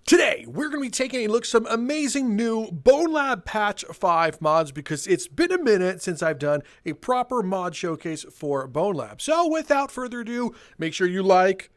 Today, we're going to be taking a look at some amazing new Bonelab Patch 5 mods because it's been a minute since I've done a proper mod showcase for Bonelab. So without further ado, make sure you like,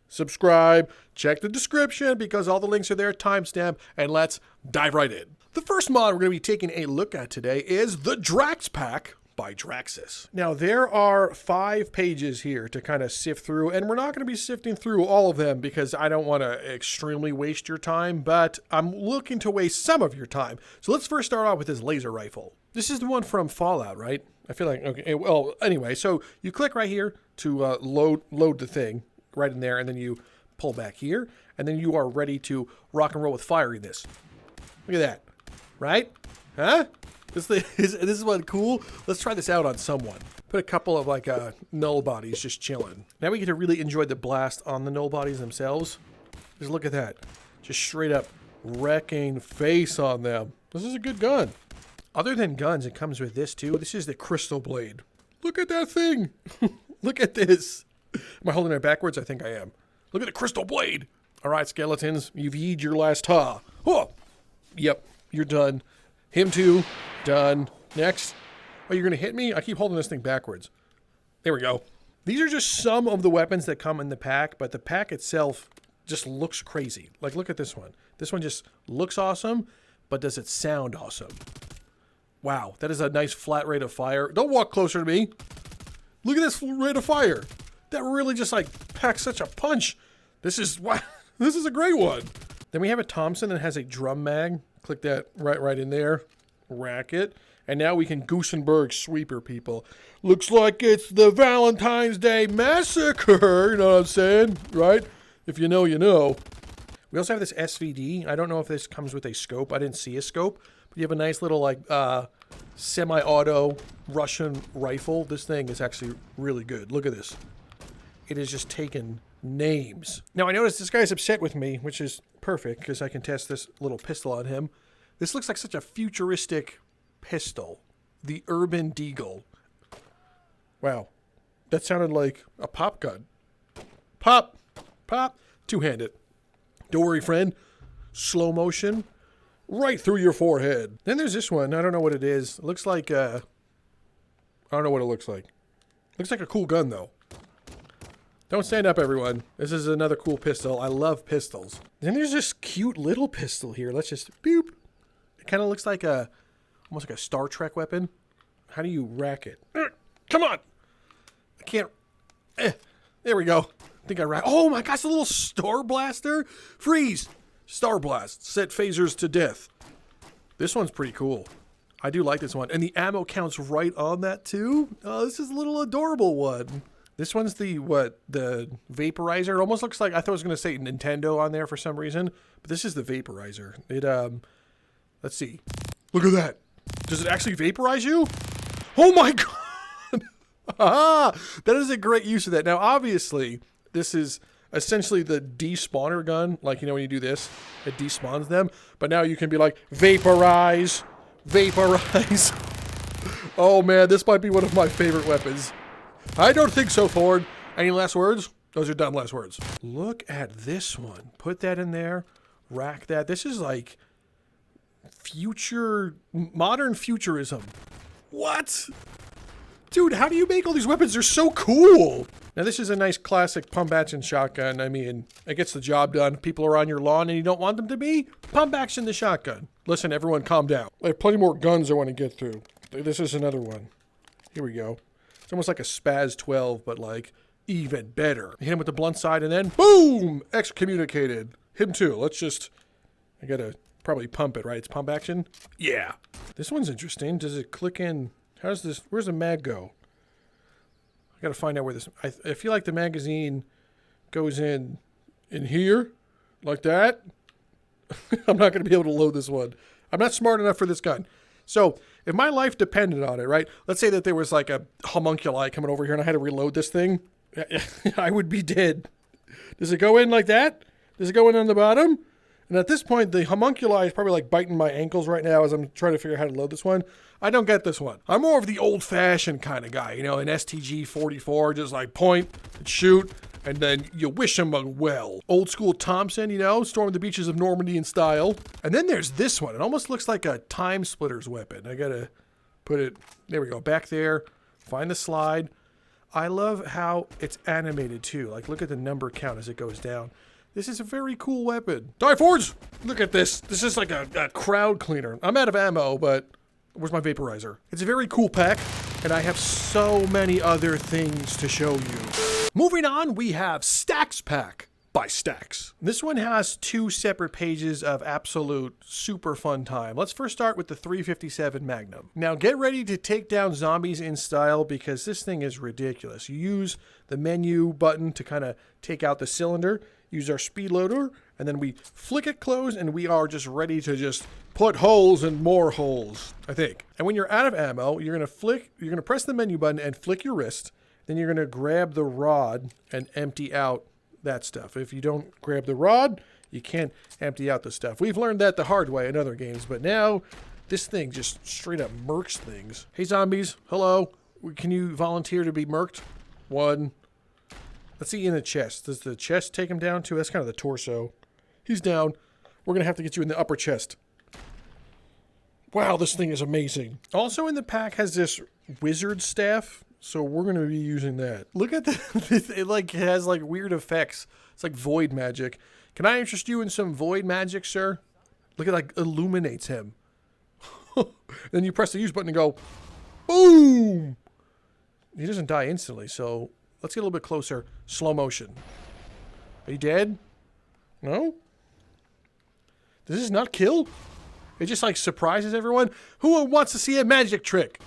subscribe, check the description because all the links are there, timestamp, and let's dive right in. The first mod we're going to be taking a look at today is the Drax Pack by Draxxis. Now there are 5 pages here to kind of sift through, and we're not going to be sifting through all of them because I don't want to extremely waste your time, but I'm looking to waste some of your time. So let's first start off with this laser rifle. This is the one from Fallout, right? I feel like, okay, well, anyway, so you click right here to load the thing right in there, and then you pull back here, and then you are ready to rock and roll with firing this. Look at that, right? Huh? This is one cool. Let's try this out on someone. Put a couple of like null bodies just chilling. Now we get to really enjoy the blast on the null bodies themselves. Just look at that. Just straight up wrecking face on them. This is a good gun. Other than guns, it comes with this too. This is the Crystal Blade. Look at that thing. Look at this. Am I holding it backwards? I think I am. Look at the Crystal Blade. All right, skeletons, you've yeed your last ha. Oh, yep, you're done. Him too. Done. Next. Oh, you're going to hit me? I keep holding this thing backwards. There we go. These are just some of the weapons that come in the pack, but the pack itself just looks crazy. Like, look at this one. This one just looks awesome, but does it sound awesome? Wow, that is a nice flat rate of fire. Don't walk closer to me. Look at this rate of fire. That really just, like, packs such a punch. This is a great one. Then we have a Thompson that has a drum mag. Click that right in there. Rack it. And now we can Gusenberg sweeper people. Looks like it's the Valentine's Day Massacre. You know what I'm saying? Right? If you know, you know. We also have this SVD. I don't know if this comes with a scope. I didn't see a scope. But you have a nice little like semi-auto Russian rifle. This thing is actually really good. Look at this. It is just taking names. Now I noticed this guy's upset with me, which is perfect because I can test this little pistol on him. This looks like such a futuristic pistol. The Urban Deagle. Wow. That sounded like a pop gun. Pop. Pop. Two-handed. Don't worry, friend. Slow motion. Right through your forehead. Then there's this one. I don't know what it is. It looks like, I don't know what it looks like. Looks like a cool gun, though. Don't stand up, everyone. This is another cool pistol. I love pistols. Then there's this cute little pistol here. Let's just boop. It kind of looks like almost like a Star Trek weapon. How do you rack it? Come on. I can't. There we go. I think I rack. Oh my gosh, a little Star Blaster. Freeze. Star Blast. Set phasers to death. This one's pretty cool. I do like this one. And the ammo counts right on that too. Oh, this is a little adorable one. This one's the vaporizer. It almost looks like, I thought I was going to say Nintendo on there for some reason, but this is the vaporizer. It, let's see. Look at that. Does it actually vaporize you? Oh my God. Ah, that is a great use of that. Now, obviously, this is essentially the despawner gun. Like, you know, when you do this, it despawns them. But now you can be like, vaporize, vaporize. Oh man, this might be one of my favorite weapons. I don't think so, Ford. Any last words? Those are dumb last words. Look at this one. Put that in there. Rack that. This is like modern futurism. What? Dude, how do you make all these weapons? They're so cool. Now, this is a nice classic pump action shotgun. I mean, it gets the job done. People are on your lawn and you don't want them to be. Pump action the shotgun. Listen, everyone, calm down. I have plenty more guns I want to get through. This is another one. Here we go. It's almost like a Spaz 12, but like even better. You hit him with the blunt side and then boom! Excommunicated. Him too. I gotta probably pump it, right? It's pump action? Yeah. This one's interesting. Does it click in? Where's the mag go? I gotta find out where this, I feel like the magazine goes in here, like that. I'm not gonna be able to load this one. I'm not smart enough for this gun. So, if my life depended on it, right? Let's say that there was like a homunculi coming over here and I had to reload this thing. I would be dead. Does it go in like that? Does it go in on the bottom? And at this point, the homunculi is probably like biting my ankles right now as I'm trying to figure out how to load this one. I don't get this one. I'm more of the old-fashioned kind of guy, you know, an STG 44, just like point and shoot and then you wish him well. Old school Thompson, you know, storm the beaches of Normandy in style. And then there's this one. It almost looks like a time splitter's weapon. I gotta put it, there we go, back there. Find the slide. I love how it's animated too. Like, look at the number count as it goes down. This is a very cool weapon. Die Forge! Look at this. This is like a crowd cleaner. I'm out of ammo, but where's my vaporizer? It's a very cool pack, and I have so many other things to show you. Moving on, we have Stayx Pack by Stayx. This one has 2 separate pages of absolute super fun time. Let's first start with the 357 Magnum. Now get ready to take down zombies in style because this thing is ridiculous. You use the menu button to kind of take out the cylinder, use our speed loader, and then we flick it closed and we are just ready to just put holes in more holes, I think. And when you're out of ammo, you're gonna press the menu button and flick your wrist, then you're gonna grab the rod and empty out that stuff. If you don't grab the rod, you can't empty out the stuff. We've learned that the hard way in other games, but now this thing just straight up murks things. Hey zombies, hello. Can you volunteer to be murked? 1. Let's see in the chest. Does the chest take him down too? That's kind of the torso. He's down. We're gonna have to get you in the upper chest. Wow, this thing is amazing. Also in the pack has this wizard staff. So we're going to be using that. Look at the, it like has like weird effects. It's like void magic. Can I interest you in some void magic, sir? Look at like illuminates him. Then you press the use button and go, boom. He doesn't die instantly. So let's get a little bit closer. Slow motion. Are you dead? No? Does this not kill? It just like surprises everyone. Who wants to see a magic trick?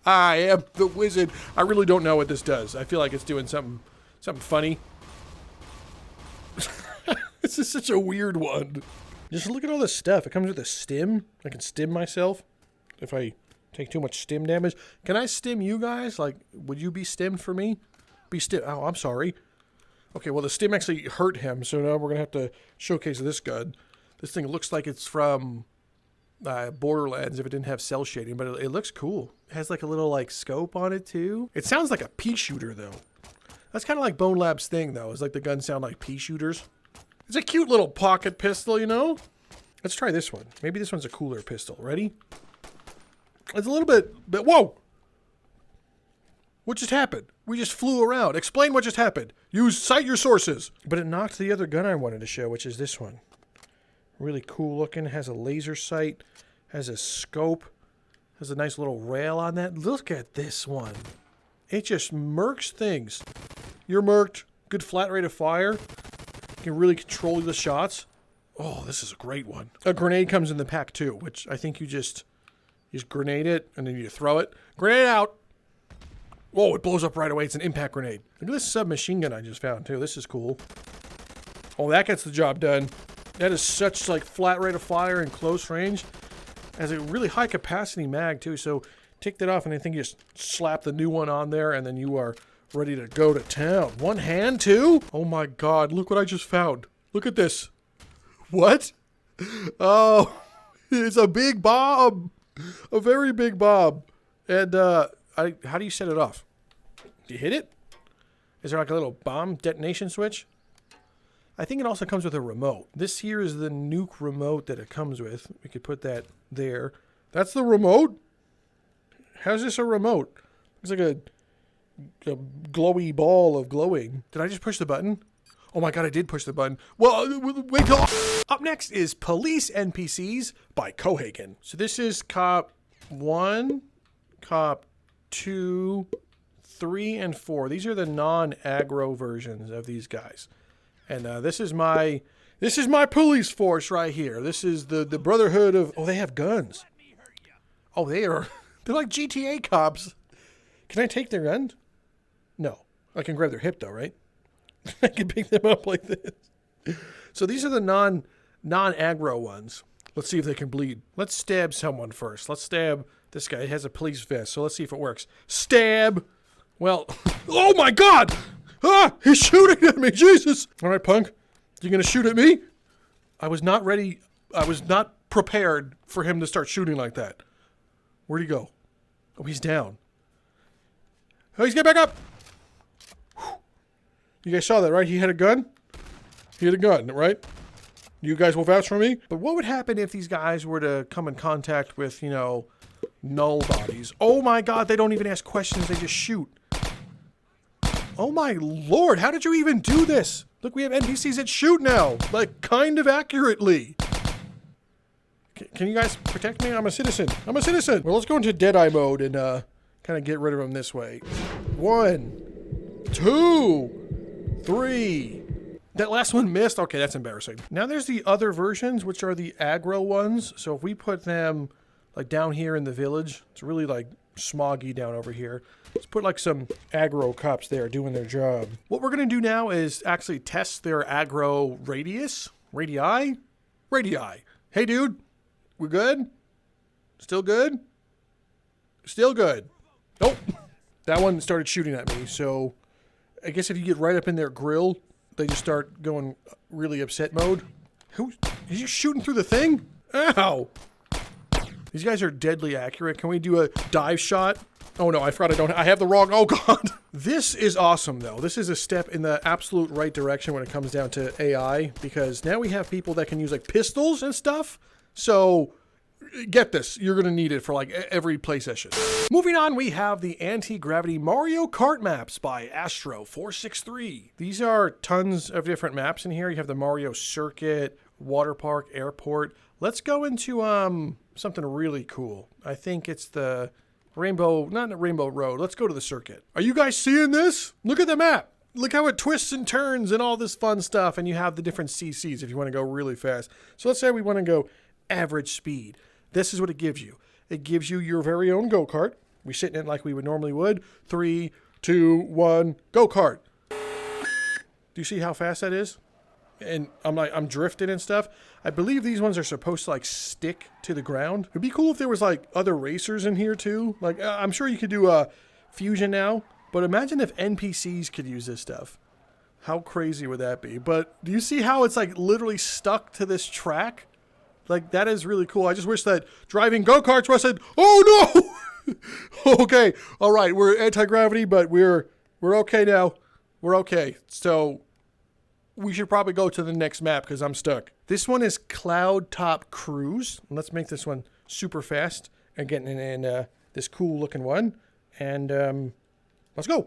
I am the wizard. I really don't know what this does. I feel like it's doing something funny. This is such a weird one. Just look at all this stuff. It comes with a stim. I can stim myself if I take too much stim damage. Can I stim you guys? Like, would you be stimmed for me? Be stim. Oh, I'm sorry. Okay, well, the stim actually hurt him, so now we're going to have to showcase this gun. This thing looks like it's from Borderlands if it didn't have cell shading, but it looks cool. It has like a little like scope on it too. It sounds like a pea shooter though. That's kind of like Bonelab's thing though. Is like the guns sound like pea shooters. It's a cute little pocket pistol, you know? Let's try this one. Maybe this one's a cooler pistol. Ready? It's a little bit, whoa! What just happened? We just flew around. Explain what just happened. Cite your sources. But it knocked the other gun I wanted to show, which is this one. Really cool looking. Has a laser sight. Has a scope. Has a nice little rail on that. Look at this one. It just murks things. You're murked. Good flat rate of fire. You can really control the shots. Oh, this is a great one. A grenade comes in the pack too, which I think you just grenade it and then you throw it. Grenade out. Whoa, it blows up right away. It's an impact grenade. Look at this submachine gun I just found too. This is cool. Oh, that gets the job done. That is such like flat rate of fire and close range. Has a really high capacity mag too. So take that off and I think you just slap the new one on there and then you are ready to go to town. One hand too? Oh my God, look what I just found. Look at this. What? Oh, it's a big bomb. A very big bomb. And how do you set it off? Do you hit it? Is there like a little bomb detonation switch? I think it also comes with a remote. This here is the nuke remote that it comes with. We could put that there. That's the remote? How's this a remote? It's like a glowy ball of glowing. Did I just push the button? Oh my God, I did push the button. Well, wait till... Up next is Police NPCs by Cohegan. So this is Cop 1, Cop 2, 3, and 4. These are the non-aggro versions of these guys. And this is my police force right here. This is the Brotherhood of... Oh, they have guns. Oh, they're like GTA cops. Can I take their guns? No. I can grab their hip though, right? I can pick them up like this. So these are the non-aggro ones. Let's see if they can bleed. Let's stab someone first. Let's stab this guy. He has a police vest, so let's see if it works. Stab! Well, oh my God! Ah! He's shooting at me! Jesus! All right, punk. You gonna shoot at me? I was not ready. I was not prepared for him to start shooting like that. Where'd he go? Oh, he's down. Oh, he's getting back up! You guys saw that, right? He had a gun. He had a gun, right? You guys will vouch for me. But what would happen if these guys were to come in contact with, you know, null bodies? Oh my god, they don't even ask questions, they just shoot. Oh my lord, how did you even do this? Look, we have NPCs that shoot now, like, kind of accurately. Can you guys protect me? I'm a citizen. I'm a citizen. Well, let's go into Deadeye mode and kind of get rid of them this way. 1, 2, 3. That last one missed? Okay, that's embarrassing. Now there's the other versions, which are the aggro ones. So if we put them, like, down here in the village, it's really, like, smoggy down over here. Let's put, like, some aggro cops there doing their job. What we're going to do now is actually test their aggro radius. Radii? Radii. Hey, dude. We're good? Still good? Still good. Nope. That one started shooting at me, so I guess if you get right up in their grill, they just start going really upset mode. Who? Is you shooting through the thing? Ow! These guys are deadly accurate. Can we do a dive shot? Oh no, I forgot I have the wrong, oh god. This is awesome though. This is a step in the absolute right direction when it comes down to AI, because now we have people that can use like pistols and stuff. So, get this, you're going to need it for like every play session. Moving on, we have the Antigravity Mario Kart maps by Astro463. These are tons of different maps in here. You have the Mario Circuit, Water Park, Airport. Let's go into something really cool. I think it's the Rainbow, not Rainbow Road. Let's go to the circuit. Are you guys seeing this? Look at the map. Look how it twists and turns and all this fun stuff, and you have the different CCs if you want to go really fast. So let's say we want to go average speed. This is what it gives you. It gives you your very own go-kart. We sit in it like we would normally would. 3, 2, 1, go-kart. Do you see how fast that is? And I'm drifting and stuff. I believe these ones are supposed to like stick to the ground. It'd be cool if there was like other racers in here too. Like I'm sure you could do fusion now, but imagine if NPCs could use this stuff. How crazy would that be? But do you see how it's like literally stuck to this track? Like, that is really cool. I just wish that driving go-karts was said, oh no! Okay, all right, we're anti-gravity, but we're okay now. We're okay. So, we should probably go to the next map because I'm stuck. This one is Cloud Top Cruise. Let's make this one super fast and get in this cool looking one. And let's go.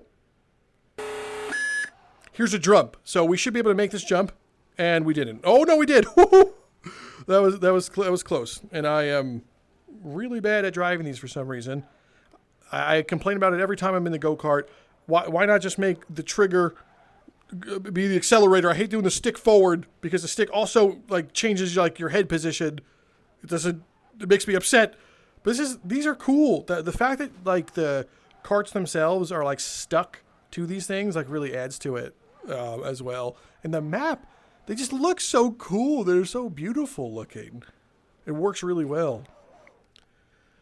Here's a jump. So, we should be able to make this jump, and we didn't. Oh, no, we did. That was close, and I am really bad at driving these for some reason. I complain about it every time I'm in the go-kart. Why not just make the trigger be the accelerator? I hate doing the stick forward because the stick also like changes like your head position. It makes me upset. But these are cool. The fact that like the carts themselves are like stuck to these things like really adds to it as well. And the map. They just look so cool. They're so beautiful looking. It works really well.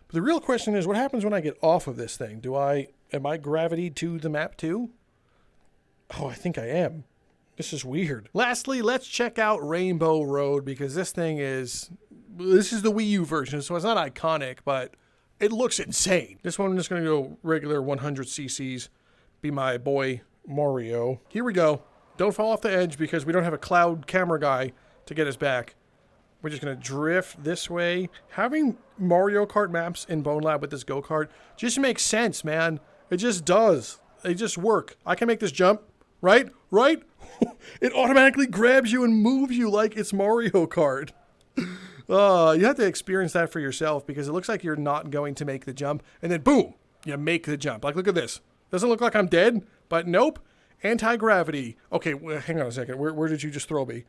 But the real question is, what happens when I get off of this thing? Am I gravity to the map too? Oh, I think I am. This is weird. Lastly, let's check out Rainbow Road because this is the Wii U version, so it's not iconic, but it looks insane. This one I'm just going to go regular 100 cc's, be my boy Mario. Here we go. Don't fall off the edge because we don't have a cloud camera guy to get us back. We're just going to drift this way. Having Mario Kart maps in Bonelab with this go-kart just makes sense, man. It just does. They just work. I can make this jump, right? Right? It automatically grabs you and moves you like it's Mario Kart. You have to experience that for yourself because it looks like you're not going to make the jump. And then boom, you make the jump. Like, look at this. Doesn't look like I'm dead, but nope. Anti-gravity. Okay, hang on a second. Where did you just throw me?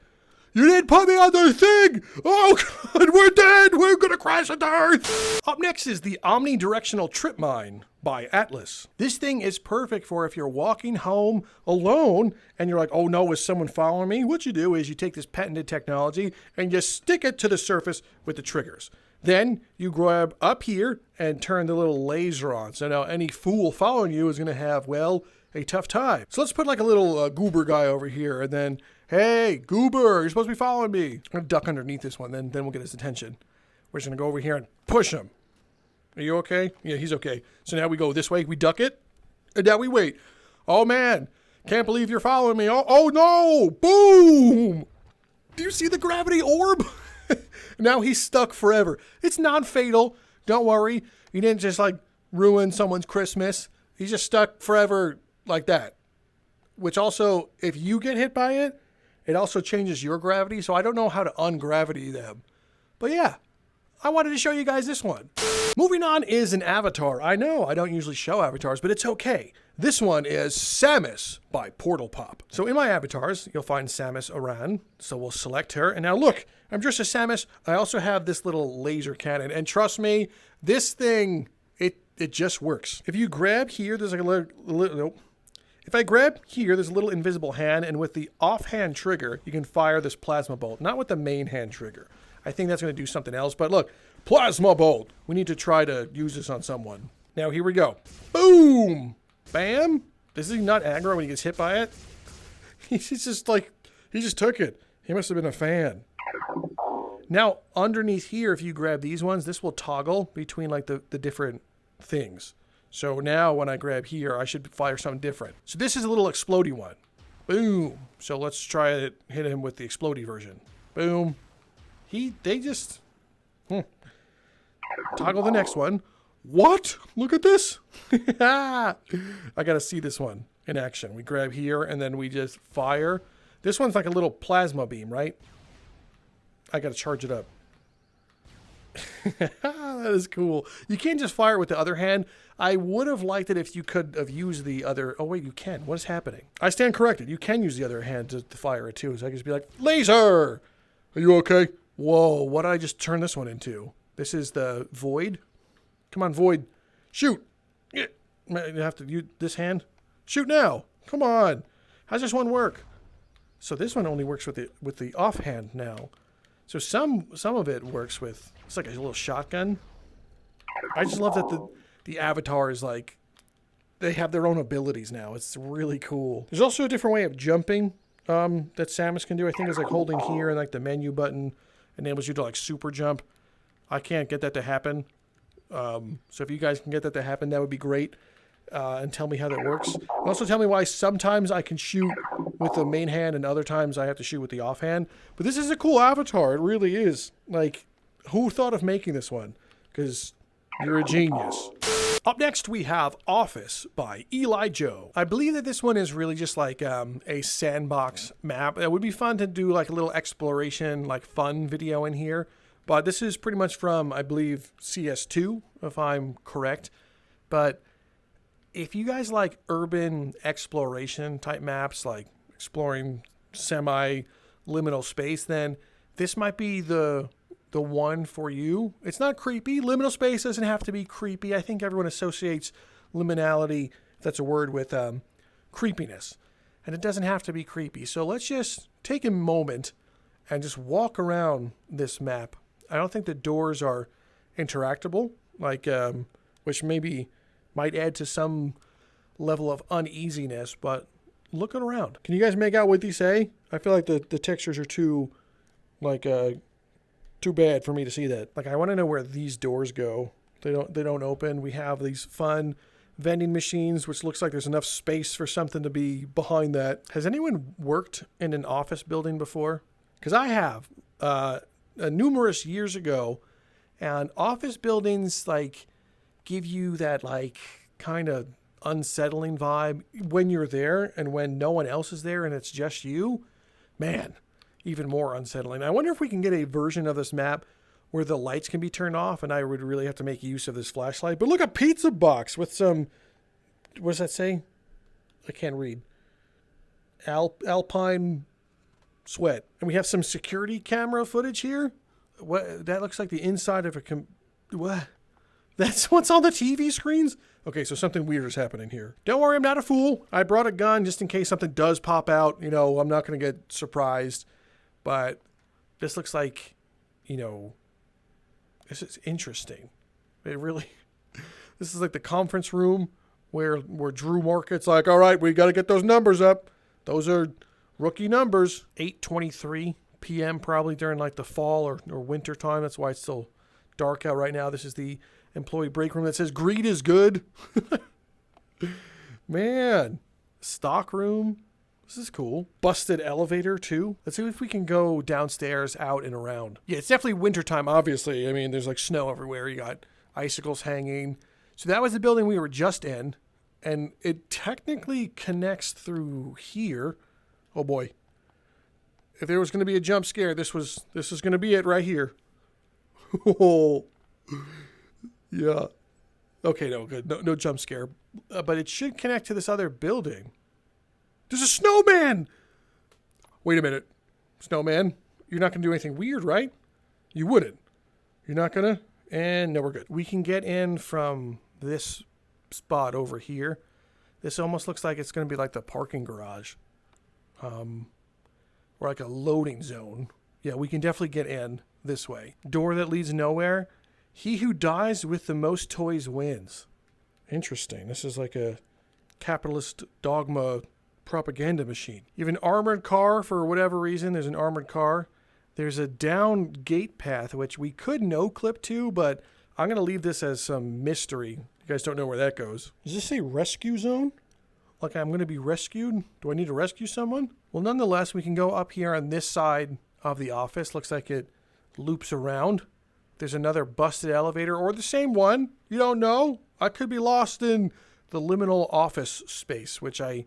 You didn't put me on the thing! Oh god, we're dead! We're gonna crash into Earth! Up next is the Omnidirectional Trip Mine by Atlas. This thing is perfect for if you're walking home alone and you're like, oh no, is someone following me? What you do is you take this patented technology and you stick it to the surface with the triggers. Then you grab up here and turn the little laser on. So now any fool following you is gonna have, well, a tough time. So let's put like a little goober guy over here and then, hey, goober, you're supposed to be following me. I'm gonna duck underneath this one, then we'll get his attention. We're just gonna go over here and push him. Are you okay? Yeah, he's okay. So now we go this way, we duck it, and now we wait. Oh man, Can't believe you're following me. Oh no! Boom! Do you see the gravity orb? Now he's stuck forever. It's non-fatal. Don't worry. You didn't just like ruin someone's Christmas. He's just stuck forever like that. Which also, if you get hit by it, it also changes your gravity. So I don't know how to ungravity them. But yeah, I wanted to show you guys this one. Moving on is an avatar. I know I don't usually show avatars, but it's okay. This one is Samus by PortalPop. So in my avatars, you'll find Samus around. So we'll select her. And now look, I'm dressed as Samus. I also have this little laser cannon. And trust me, this thing, it just works. If you grab here, there's like a little nope. If I grab here, there's a little invisible hand. And with the offhand trigger, you can fire this plasma bolt. Not with the main hand trigger. I think that's going to do something else. But look, plasma bolt. We need to try to use this on someone. Now here we go. Boom. Bam! Is he not aggro when he gets hit by it? He's just like, he just took it. He must have been a fan. Now, underneath here, if you grab these ones, this will toggle between like the different things. So now when I grab here, I should fire something different. So this is a little explodey one. Boom! So let's try to hit him with the explodey version. Boom! They just... Toggle the next one. What? Look at this. I gotta see this one in action. We grab here and then we just fire. This one's like a little plasma beam, right? I gotta charge it up. That is cool. You can't just fire it with the other hand. I would have liked it if you could have used the other. Oh wait, you can. What is happening? I stand corrected. You can use the other hand to fire it too. So I can just be like, laser! Are you okay? Whoa, what did I just turn this one into? This is the Void. Come on, Void. Shoot. You have to use this hand. Shoot now. Come on. How's this one work? So this one only works with the offhand now. So some of it works with, it's like a little shotgun. I just love that the avatar is like, they have their own abilities now. It's really cool. There's also a different way of jumping that Samus can do. I think it's like holding here and like the menu button enables you to like super jump. I can't get that to happen. So if you guys can get that to happen, that would be great. And tell me how that works. And also tell me why sometimes I can shoot with the main hand and other times I have to shoot with the offhand. But this is a cool avatar. It really is. Like, who thought of making this one? Because you're a genius. Up next, we have Office by Elijoe. I believe that this one is really just like a sandbox map. It would be fun to do like a little exploration, like fun video in here. But this is pretty much from, I believe, CS2, if I'm correct. But if you guys like urban exploration type maps, like exploring semi-liminal space, then this might be the one for you. It's not creepy. Liminal space doesn't have to be creepy. I think everyone associates liminality, if that's a word, with creepiness. And it doesn't have to be creepy. So let's just take a moment and just walk around this map. I don't think the doors are interactable, like which maybe might add to some level of uneasiness, but looking around. Can you guys make out what these say? I feel like the textures are too bad for me to see that. Like, I want to know where these doors go. They don't open. We have these fun vending machines, which looks like there's enough space for something to be behind that. Has anyone worked in an office building before? Because I have. Numerous years ago, and office buildings like give you that like kind of unsettling vibe when you're there, and when no one else is there and it's just you, man, even more unsettling. I wonder if we can get a version of this map where the lights can be turned off and I would really have to make use of this flashlight. But look, a pizza box with some, what does that say? I can't read. Alpine sweat. And we have some security camera footage here. What? That looks like the inside of a what? That's what's on the TV screens? Okay, so something weird is happening here. Don't worry, I'm not a fool. I brought a gun just in case something does pop out. You know, I'm not going to get surprised. But this looks like, you know, this is interesting. It really, this is like the conference room where Drew Market's like, all right, we got to get those numbers up. Those are rookie numbers. 8:23 p.m. probably during like the fall or winter time. That's why it's still dark out right now. This is the employee break room that says greed is good. Man, Stock room. This is cool. Busted elevator too. Let's see if we can go downstairs, out, and around. Yeah, it's definitely wintertime, obviously. I mean, there's like snow everywhere. You got icicles hanging. So that was the building we were just in. And it technically connects through here. Oh boy. If there was going to be a jump scare, this is going to be it right here. Oh. Yeah. Okay, no, good. No jump scare. But it should connect to this other building. There's a snowman! Wait a minute. Snowman, you're not going to do anything weird, right? You wouldn't. You're not going to? And no, we're good. We can get in from this spot over here. This almost looks like it's going to be like the parking garage. Or like a loading zone. Yeah, we can definitely get in this way. Door that leads nowhere. He who dies with the most toys wins. Interesting. This is like a capitalist dogma propaganda machine. You have an armored car for whatever reason. There's an armored car. There's a down gate path, which we could no clip to, but I'm going to leave this as some mystery. You guys don't know where that goes. Does this say rescue zone? Like I'm going to be rescued? Do I need to rescue someone? Well, nonetheless, we can go up here on this side of the office. Looks like it loops around. There's another busted elevator, or the same one. You don't know. I could be lost in the liminal office space, which I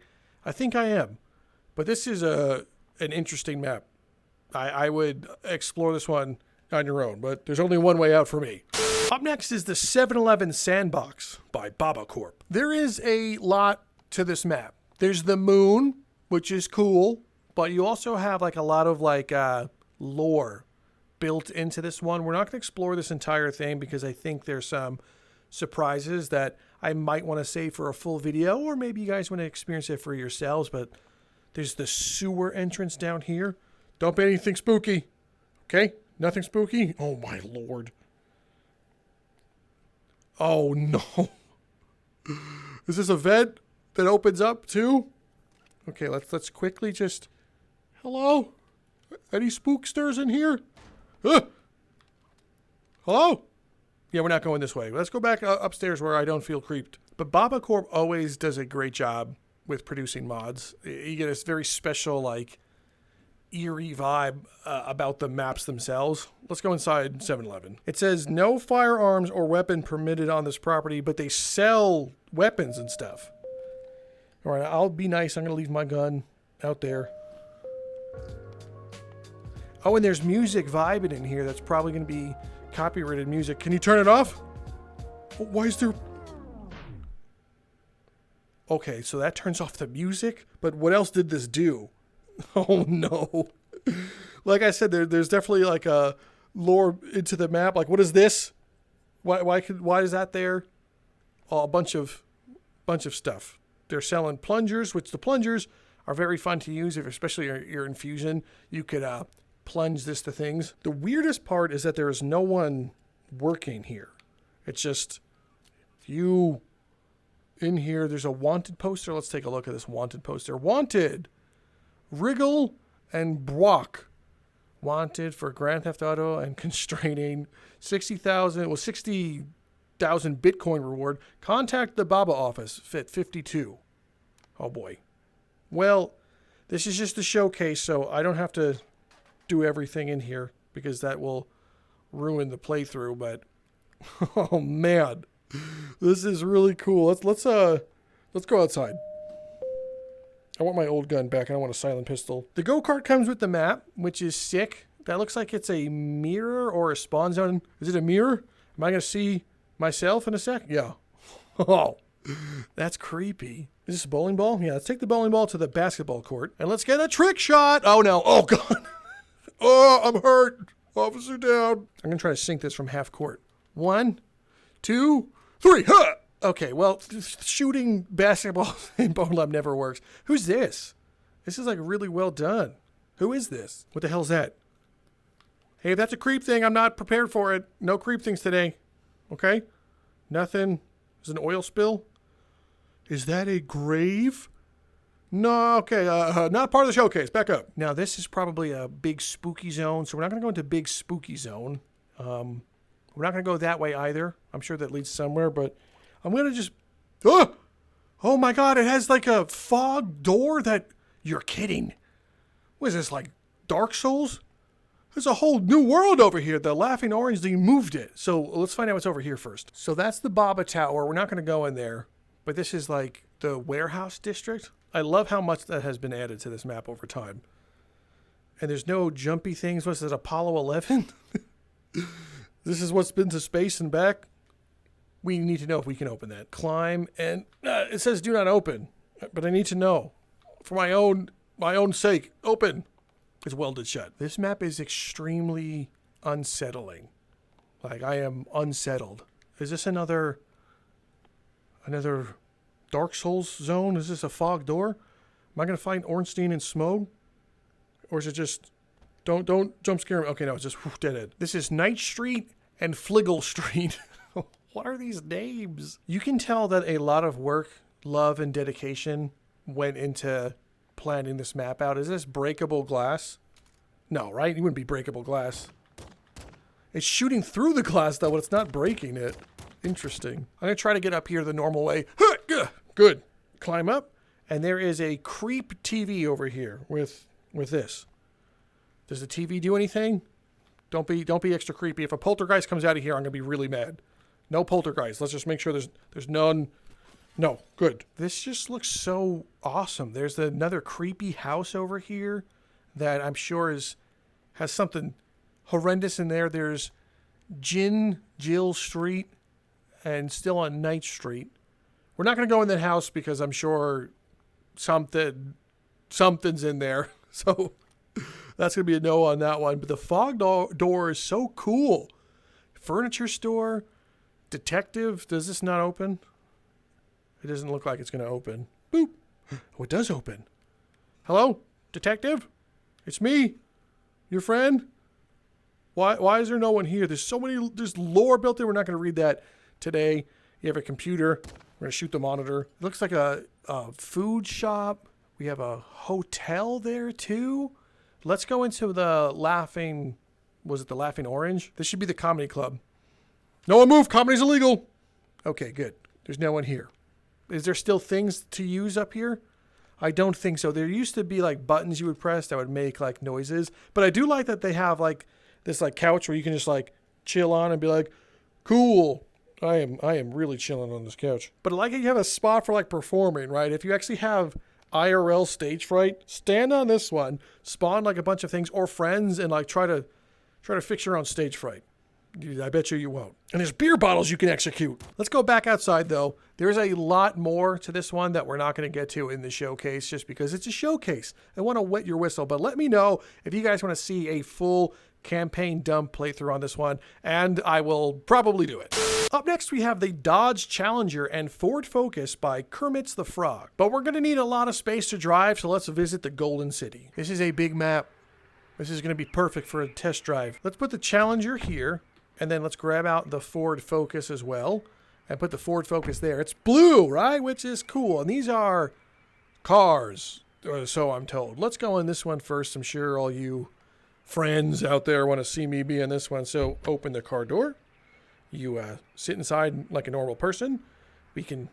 think I am. But this is an interesting map. I would explore this one on your own, but there's only one way out for me. Up next is the 7-Eleven Sandbox by BabaCorp. There is a lot to this map. There's the moon, which is cool, but you also have like a lot of like lore built into this one. We're not going to explore this entire thing because I think there's some surprises that I might want to save for a full video, or maybe you guys want to experience it for yourselves. But there's the sewer entrance down here. Don't be anything spooky. Okay? Nothing spooky? Oh my lord. Oh no. Is this a vent that opens up too? Okay, let's quickly just... Hello? Any spooksters in here? Hello? Yeah, we're not going this way. Let's go back upstairs where I don't feel creeped. But BabaCorp always does a great job with producing mods. You get this very special, like, eerie vibe about the maps themselves. Let's go inside 7-Eleven. It says, no firearms or weapon permitted on this property, but they sell weapons and stuff. All right, I'll be nice. I'm going to leave my gun out there. Oh, and there's music vibing in here. That's probably going to be copyrighted music. Can you turn it off? Why is there... Okay, so that turns off the music, but what else did this do? Oh no. Like I said, there's definitely like a lore into the map. Like, what is this? Why is that there? Oh, a bunch of stuff. They're selling plungers, which the plungers are very fun to use, especially your infusion. You could plunge this to things. The weirdest part is that there is no one working here. It's just you in here. There's a wanted poster. Let's take a look at this wanted poster. Wanted! Wriggle and Brock. Wanted for Grand Theft Auto and constraining 60,000 Bitcoin reward. Contact the Baba office. Fit 52. Oh boy. Well, this is just a showcase, so I don't have to do everything in here because that will ruin the playthrough, but oh man. This is really cool. Let's go outside. I want my old gun back. I want a silent pistol. The go-kart comes with the map, which is sick. That looks like it's a mirror or a spawn zone. Is it a mirror? Am I going to see myself in a sec? Yeah. Oh, that's creepy. Is this a bowling ball? Yeah, let's take the bowling ball to the basketball court. And let's get a trick shot. Oh, no. Oh, God. Oh, I'm hurt. Officer down. I'm going to try to sink this from half court. 1, 2, 3. Huh! Okay, well, shooting basketball in Bonelab never works. Who's this? This is like really well done. Who is this? What the hell's that? Hey, if that's a creep thing, I'm not prepared for it. No creep things today. Okay? Nothing. Is it an oil spill? Is that a grave? No, okay, not part of the showcase. Back up. Now, this is probably a big spooky zone, so we're not going to go into big spooky zone. We're not going to go that way either. I'm sure that leads somewhere, but I'm going to just... Ah! Oh my god, it has like a fog door that... You're kidding. What is this, like Dark Souls? There's a whole new world over here. The Laughing Orange, they moved it. So let's find out what's over here first. So that's the Baba Tower. We're not going to go in there. But this is like the warehouse district. I love how much that has been added to this map over time. And there's no jumpy things. What's it, Apollo 11? This is what's been to space and back. We need to know if we can open that. Climb, and it says do not open. But I need to know. For my own sake. Open. It's welded shut. This map is extremely unsettling. Like, I am unsettled. Is this another Dark Souls zone? Is this a fog door? Am I going to find Ornstein and Smoke? Or is it just... Don't jump scare me. Okay, no, it's just dead end. This is Night Street and Fliggle Street. What are these names? You can tell that a lot of work, love, and dedication went into planning this map out. Is this breakable glass? No, right? It wouldn't be breakable glass. It's shooting through the glass, though, but it's not breaking it. Interesting. I'm going to try to get up here the normal way. Good. Climb up. And there is a creep TV over here with this. Does the TV do anything? Don't be extra creepy. If a poltergeist comes out of here, I'm going to be really mad. No poltergeist. Let's just make sure there's none. No, good. This just looks so awesome. There's another creepy house over here that I'm sure has something horrendous in there. There's Jill Street and still on Night Street. We're not going to go in that house because I'm sure something's in there. So that's going to be a no on that one. But the fog door is so cool. Furniture store, detective. Does this not open? It doesn't look like it's going to open. Boop. Oh, it does open. Hello, detective? It's me, your friend. Why is there no one here? There's lore built in. We're not going to read that today. You have a computer. We're going to shoot the monitor. It looks like a food shop. We have a hotel there too. Let's go into the Laughing Orange? This should be the comedy club. No one move. Comedy's illegal. Okay, good. There's no one here. Is there still things to use up here? I don't think so. There used to be like buttons you would press that would make like noises. But I do like that they have like this like couch where you can just like chill on and be like, cool. I am really chilling on this couch. But I like it, you have a spot for like performing, right? If you actually have IRL stage fright, stand on this one, spawn like a bunch of things or friends and like try to fix your own stage fright. I bet you won't. And there's beer bottles you can execute. Let's go back outside though. There's a lot more to this one that we're not going to get to in the showcase just because it's a showcase. I want to wet your whistle, but let me know if you guys want to see a full campaign dump playthrough on this one, and I will probably do it. Up next, we have the Dodge Challenger and Ford Focus by KermitstheFrog. But we're going to need a lot of space to drive, so let's visit the Golden City. This is a big map. This is going to be perfect for a test drive. Let's put the Challenger here. And then let's grab out the Ford Focus as well and put the Ford Focus there. It's blue, right? Which is cool. And these are cars, so I'm told. Let's go in this one first. I'm sure all you friends out there want to see me be in this one. So open the car door. You sit inside like a normal person. We can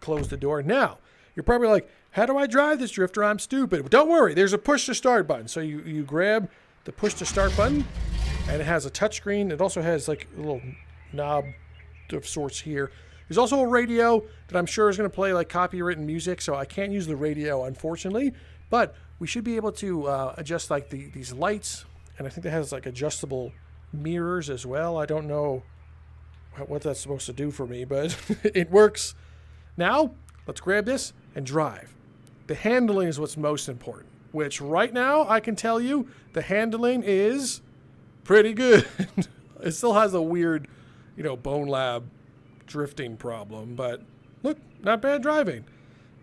close the door. Now, you're probably like, how do I drive this drifter? I'm stupid. But don't worry. There's a push to start button. So you grab the push to start button. And it has a touchscreen. It also has like a little knob of sorts here. There's also a radio that I'm sure is going to play like copywritten music. So I can't use the radio, unfortunately. But we should be able to adjust like these lights. And I think it has like adjustable mirrors as well. I don't know what that's supposed to do for me, but it works. Now, let's grab this and drive. The handling is what's most important. Which right now, I can tell you, the handling is... pretty good. It still has a weird, Bonelab drifting problem, but look, not bad driving.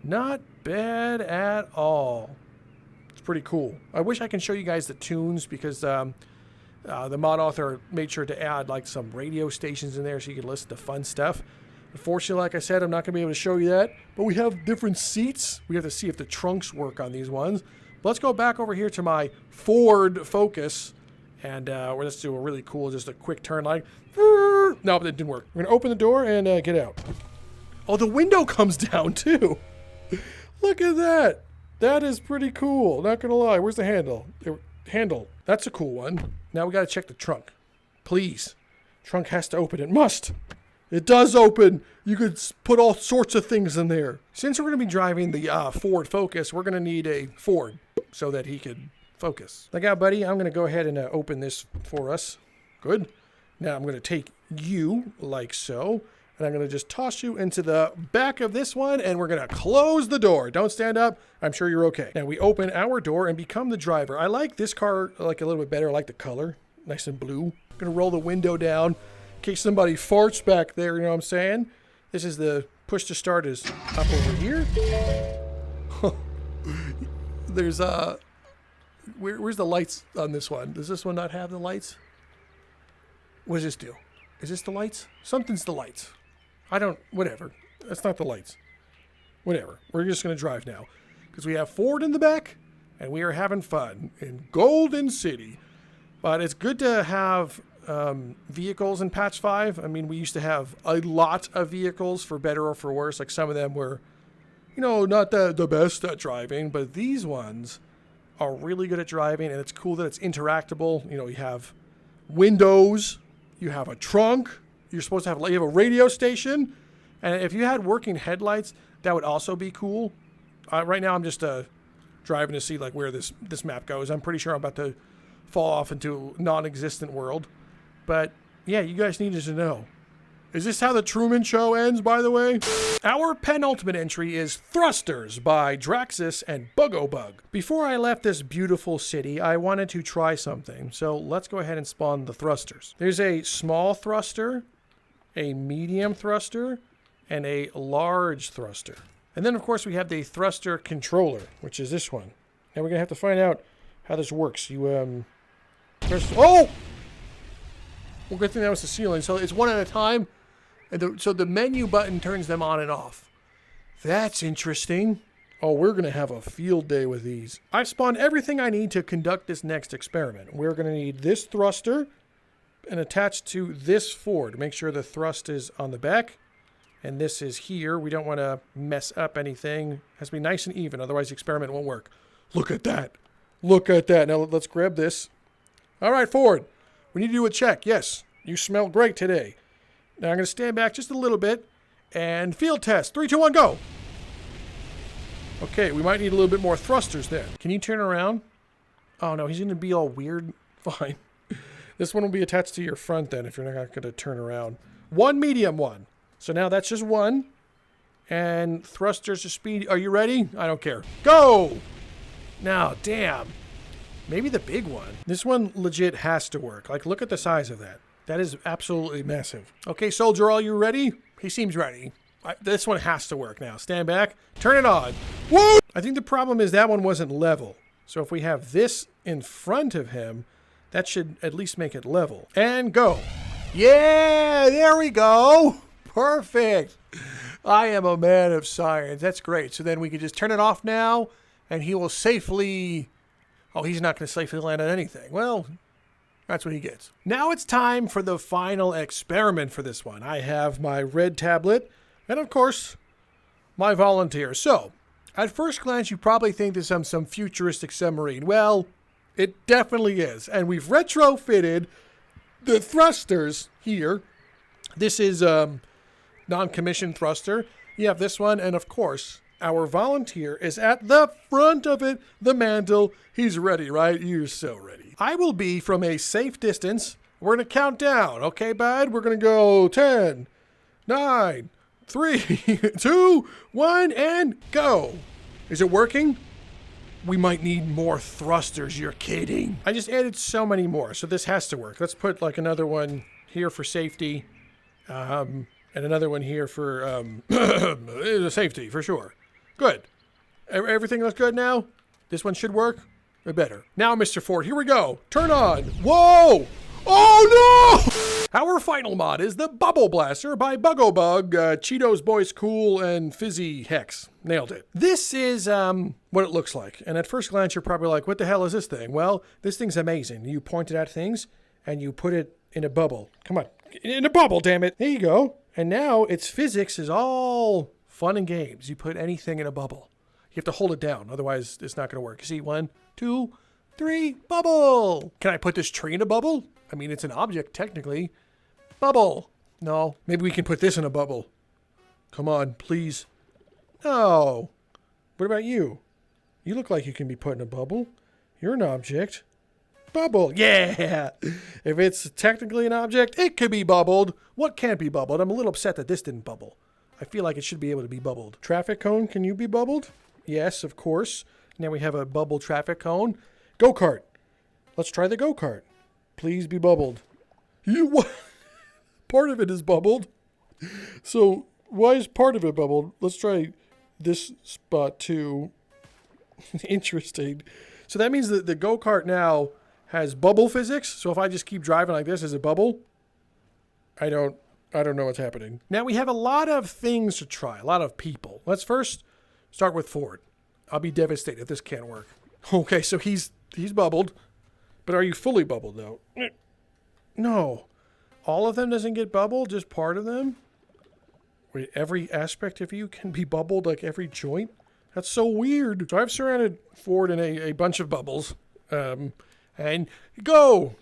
Not bad at all. It's pretty cool. I wish I can show you guys the tunes because the mod author made sure to add like some radio stations in there so you can listen to fun stuff. Unfortunately, like I said, I'm not going to be able to show you that, but we have different seats. We have to see if the trunks work on these ones. But let's go back over here to my Ford Focus. And let's do a really cool, just a quick turn like, no, it didn't work. We're going to open the door and get out. Oh, the window comes down too. Look at that. That is pretty cool. Not gonna lie. Where's the handle? Handle. That's a cool one. Now we gotta check the trunk. Please. Trunk has to open. It must. It does open. You could put all sorts of things in there. Since we're gonna be driving the Ford Focus, we're gonna need a Ford so that he could focus. Look out, buddy. I'm gonna go ahead and open this for us. Good. Now I'm gonna take you like so. And I'm going to just toss you into the back of this one, and we're going to close the door. Don't stand up. I'm sure you're okay. Now we open our door and become the driver. I like this car like a little bit better. I like the color. Nice and blue. I'm going to roll the window down in case somebody farts back there, you know what I'm saying? This is the push to start is up over here. There's where's the lights on this one? Does this one not have the lights? What does this do? Is this the lights? Something's the lights. Whatever. That's not the lights. Whatever. We're just going to drive now. Because we have Ford in the back, and we are having fun in Golden City. But it's good to have vehicles in Patch 5. I mean, we used to have a lot of vehicles, for better or for worse. Like, some of them were, you know, not the best at driving. But these ones are really good at driving, and it's cool that it's interactable. You know, you have windows. You have a trunk. You're supposed to have, you have a radio station. And if you had working headlights, that would also be cool. Right now, I'm just driving to see like where this map goes. I'm pretty sure I'm about to fall off into a non-existent world. But yeah, you guys needed to know. Is this how the Truman Show ends, by the way? Our penultimate entry is Thrusters by Draxxis and Buggobug. Before I left this beautiful city, I wanted to try something. So let's go ahead and spawn the thrusters. There's a small thruster, a medium thruster, and a large thruster. And then, of course, we have the thruster controller, which is this one. Now we're going to have to find out how this works. You, press... Oh! Well, good thing that was the ceiling. So it's one at a time. And so the menu button turns them on and off. That's interesting. Oh, we're going to have a field day with these. I've spawned everything I need to conduct this next experiment. We're going to need this thruster and attached to this Ford. Make sure the thrust is on the back. And this is here. We don't want to mess up anything. It has to be nice and even, otherwise the experiment won't work. Look at that. Look at that. Now let's grab this. All right, Ford. We need to do a check. Yes, you smell great today. Now I'm going to stand back just a little bit and field test. 3, 2, 1, go. Okay, we might need a little bit more thrusters then. Can you turn around? Oh, no, he's going to be all weird. Fine. This one will be attached to your front then if you're not going to turn around. One medium one. So now that's just one. And thrusters to speed. Are you ready? I don't care. Go! Now, damn. Maybe the big one. This one legit has to work. Like, look at the size of that. That is absolutely massive. Okay, soldier, are you ready? He seems ready. This one has to work now. Stand back. Turn it on. Whoa! I think the problem is that one wasn't level. So if we have this in front of him, that should at least make it level. And go. Yeah, there we go. Perfect. I am a man of science. That's great. So then we can just turn it off now, and he will safely... Oh, he's not going to safely land on anything. Well, that's what he gets. Now it's time for the final experiment for this one. I have my red tablet, and of course, my volunteer. So, at first glance, you probably think this is some futuristic submarine. Well, it definitely is. And we've retrofitted the thrusters here. This is non-commissioned thruster. You have this one, and of course, our volunteer is at the front of it, the mantle. He's ready, right? You're so ready. I will be from a safe distance. We're going to count down. Okay, bud? We're going to go 10, 9, 3, 2, 1, and go. Is it working? We might need more thrusters. You're kidding. I just added so many more, so this has to work. Let's put like another one here for safety. And another one here for safety, for sure. Good. Everything looks good now? This one should work? Or better. Now, Mr. Ford, here we go. Turn on. Whoa! Oh, no! Our final mod is the Bubble Blaster by Bugobug, CheetoBoiCool, and Fizzyhex. Nailed it. This is what it looks like. And at first glance, you're probably like, what the hell is this thing? Well, this thing's amazing. You point it at things, and you put it in a bubble. Come on. In a bubble, damn it. There you go. And now its physics is all fun and games. You put anything in a bubble. You have to hold it down, otherwise it's not going to work. See, 1, 2, 3, bubble. Can I put this tree in a bubble? I mean, it's an object, technically. Bubble. No, maybe we can put this in a bubble. Come on, please. No. What about you? You look like you can be put in a bubble. You're an object. Bubble. Yeah. If it's technically an object, it could be bubbled. What can't be bubbled? I'm a little upset that this didn't bubble. I feel like it should be able to be bubbled. Traffic cone, can you be bubbled? Yes, of course. Now we have a bubble traffic cone. Go-kart. Let's try the go-kart. Please be bubbled. What? Part of it is bubbled. So why is part of it bubbled? Let's try this spot too. Interesting. So that means that the go-kart now has bubble physics. So if I just keep driving like this, is it bubble? I don't know what's happening. Now we have a lot of things to try, a lot of people. Let's first start with Ford. I'll be devastated if this can't work. Okay, so he's bubbled. But are you fully bubbled though? No. All of them doesn't get bubbled, just part of them? Wait, every aspect of you can be bubbled, like every joint? That's so weird. So I've surrounded Ford in a bunch of bubbles. And go!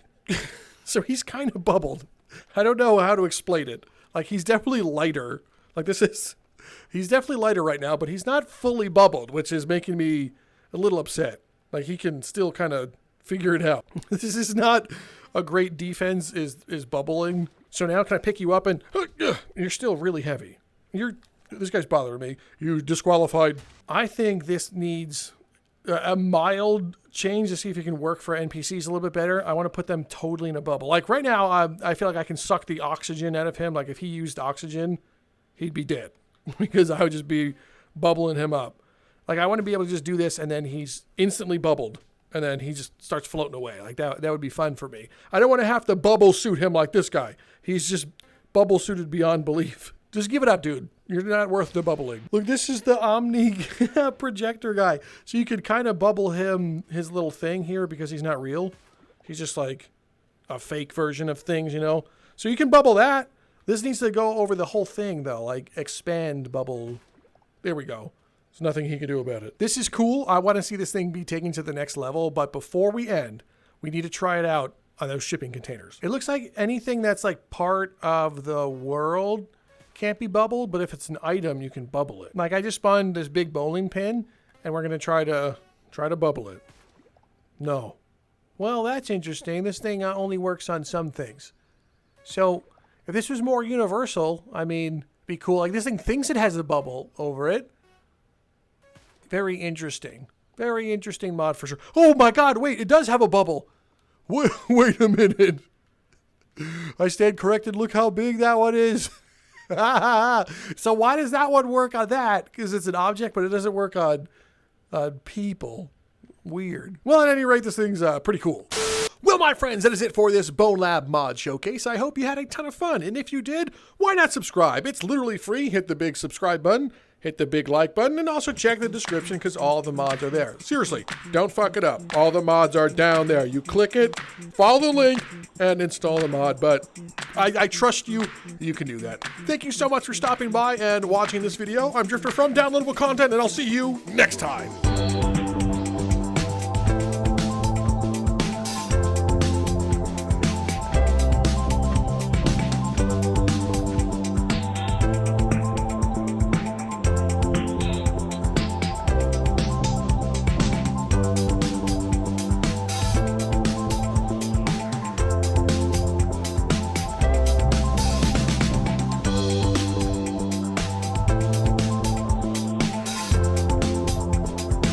So he's kind of bubbled. I don't know how to explain it. Like, he's definitely lighter. Like, he's definitely lighter right now, but he's not fully bubbled, which is making me a little upset. Like, he can still kind of figure it out. This is not a great defense, is bubbling. So now can I pick you up and you're still really heavy. This guy's bothering me. You're disqualified. I think this needs a mild change to see if it can work for NPCs a little bit better. I want to put them totally in a bubble. Like right now, I feel like I can suck the oxygen out of him. Like if he used oxygen, he'd be dead because I would just be bubbling him up. Like I want to be able to just do this and then he's instantly bubbled and then he just starts floating away. Like that would be fun for me. I don't want to have to bubble suit him like this guy. He's just bubble suited beyond belief. Just give it up, dude. You're not worth the bubbling. Look, this is the Omni projector guy. So you could kind of bubble him, his little thing here because he's not real. He's just like a fake version of things, you know? So you can bubble that. This needs to go over the whole thing though, like expand bubble. There we go. There's nothing he can do about it. This is cool. I want to see this thing be taken to the next level, but before we end, we need to try it out on those shipping containers. It looks like anything that's like part of the world can't be bubbled, but if it's an item, you can bubble it. Like I just spawned this big bowling pin and we're going to try to bubble it. No. Well, that's interesting. This thing only works on some things. So if this was more universal, I mean, be cool. Like this thing thinks it has a bubble over it. Very interesting. Very interesting mod for sure. Oh my God, wait, it does have a bubble. Wait a minute. I stand corrected. Look how big that one is. So why does that one work on that? Because it's an object, but it doesn't work on people. Weird. Well, at any rate, this thing's pretty cool. Well, my friends, that is it for this Bonelab mod showcase. I hope you had a ton of fun. And if you did, why not subscribe? It's literally free. Hit the big subscribe button, hit the big like button, and also check the description because all the mods are there. Seriously, don't fuck it up. All the mods are down there. You click it, follow the link, and install the mod. But I trust you. You can do that. Thank you so much for stopping by and watching this video. I'm Drifter from Downloadable Content, and I'll see you next time.